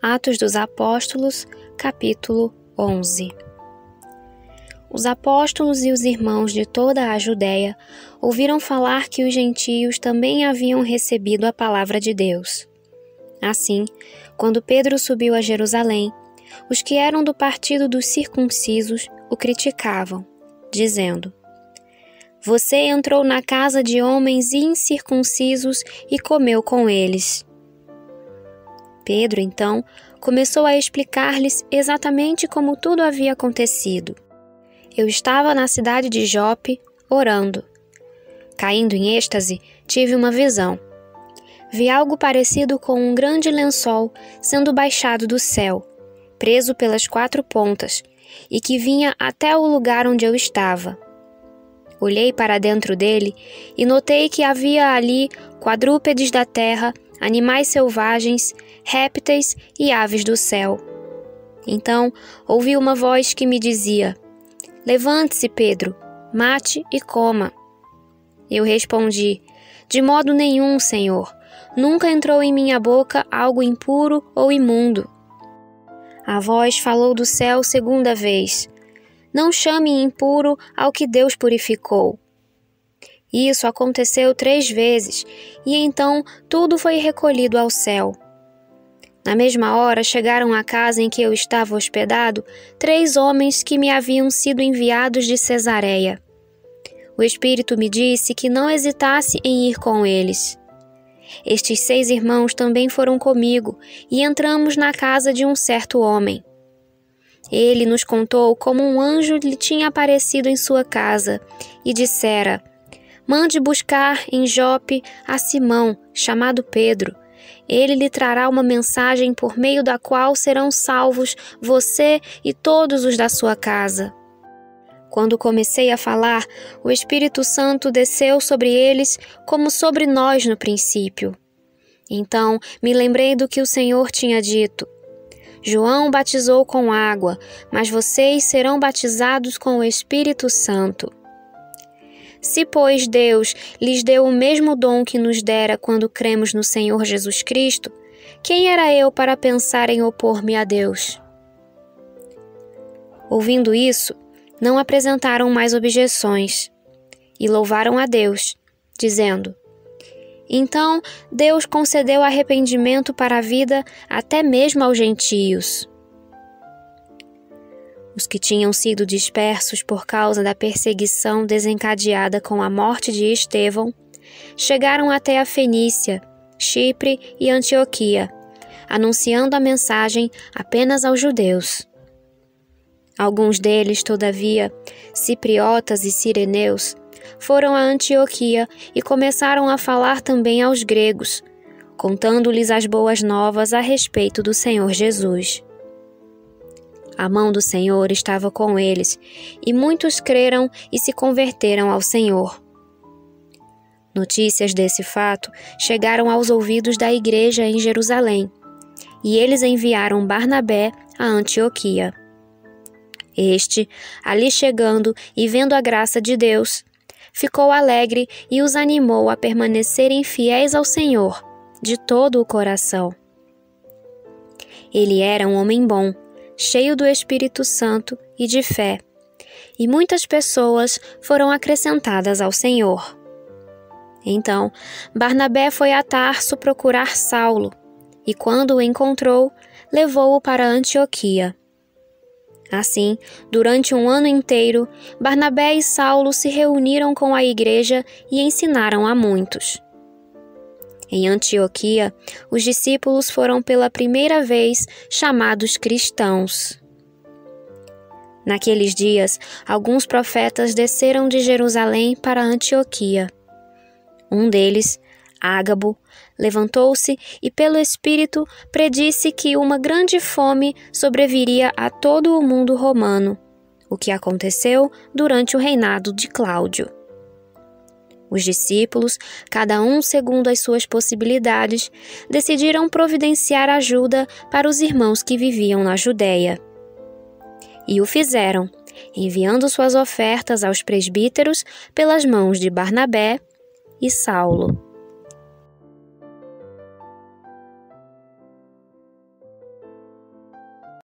Atos dos Apóstolos, capítulo 11. Os apóstolos e os irmãos de toda a Judéia ouviram falar que os gentios também haviam recebido a palavra de Deus. Assim, quando Pedro subiu a Jerusalém, os que eram do partido dos circuncisos o criticavam, dizendo: "Você entrou na casa de homens incircuncisos e comeu com eles." Pedro, então, começou a explicar-lhes exatamente como tudo havia acontecido. Eu estava na cidade de Jope, orando. Caindo em êxtase, tive uma visão. Vi algo parecido com um grande lençol sendo baixado do céu, preso pelas 4 pontas, e que vinha até o lugar onde eu estava. Olhei para dentro dele e notei que havia ali quadrúpedes da terra, animais selvagens, répteis e aves do céu. Então, ouvi uma voz que me dizia: "Levante-se, Pedro, mate e coma." Eu respondi: "De modo nenhum, Senhor. Nunca entrou em minha boca algo impuro ou imundo." A voz falou do céu segunda vez: "Não chame impuro ao que Deus purificou." Isso aconteceu 3 vezes, e então tudo foi recolhido ao céu. Na mesma hora chegaram à casa em que eu estava hospedado 3 homens que me haviam sido enviados de Cesareia. O Espírito me disse que não hesitasse em ir com eles. Estes 6 irmãos também foram comigo e entramos na casa de um certo homem. Ele nos contou como um anjo lhe tinha aparecido em sua casa e dissera: "Mande buscar em Jope a Simão, chamado Pedro. Ele lhe trará uma mensagem por meio da qual serão salvos você e todos os da sua casa." Quando comecei a falar, o Espírito Santo desceu sobre eles como sobre nós no princípio. Então me lembrei do que o Senhor tinha dito: "João batizou com água, mas vocês serão batizados com o Espírito Santo." Se, pois, Deus lhes deu o mesmo dom que nos dera quando cremos no Senhor Jesus Cristo, quem era eu para pensar em opor-me a Deus? Ouvindo isso, não apresentaram mais objeções e louvaram a Deus, dizendo: "Então Deus concedeu arrependimento para a vida até mesmo aos gentios." Os que tinham sido dispersos por causa da perseguição desencadeada com a morte de Estevão chegaram até a Fenícia, Chipre e Antioquia, anunciando a mensagem apenas aos judeus. Alguns deles, todavia, cipriotas e cireneus, foram a Antioquia e começaram a falar também aos gregos, contando-lhes as boas novas a respeito do Senhor Jesus. A mão do Senhor estava com eles, e muitos creram e se converteram ao Senhor. Notícias desse fato chegaram aos ouvidos da igreja em Jerusalém, e eles enviaram Barnabé a Antioquia. Este, ali chegando e vendo a graça de Deus, ficou alegre e os animou a permanecerem fiéis ao Senhor, de todo o coração. Ele era um homem bom, cheio do Espírito Santo e de fé, e muitas pessoas foram acrescentadas ao Senhor. Então, Barnabé foi a Tarso procurar Saulo, e quando o encontrou, levou-o para Antioquia. Assim, durante 1 ano inteiro, Barnabé e Saulo se reuniram com a igreja e ensinaram a muitos. Em Antioquia, os discípulos foram pela primeira vez chamados cristãos. Naqueles dias, alguns profetas desceram de Jerusalém para Antioquia. Um deles, Ágabo, levantou-se e, pelo Espírito, predisse que uma grande fome sobreviria a todo o mundo romano, o que aconteceu durante o reinado de Cláudio. Os discípulos, cada um segundo as suas possibilidades, decidiram providenciar ajuda para os irmãos que viviam na Judéia. E o fizeram, enviando suas ofertas aos presbíteros pelas mãos de Barnabé e Saulo.